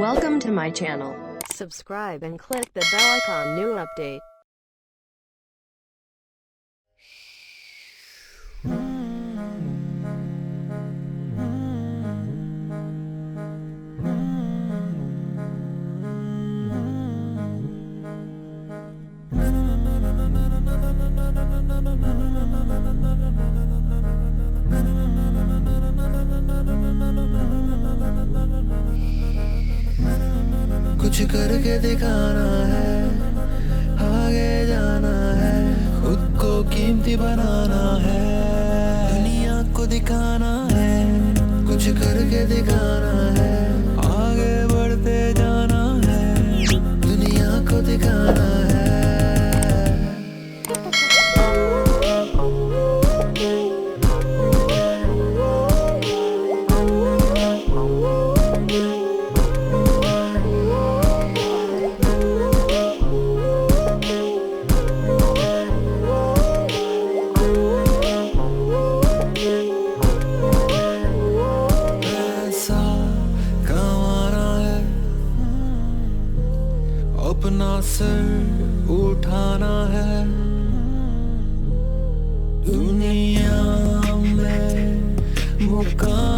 Welcome to my channel. Subscribe and click the bell icon. New update. कुछ करके दिखाना है, आगे जाना है, खुद को कीमती बनाना है, दुनिया को दिखाना है। कुछ करके दिखाना है, आगे बढ़ते जाना है, दुनिया को दिखाना है। अपना सर उठाना है, दुनिया में मुकाम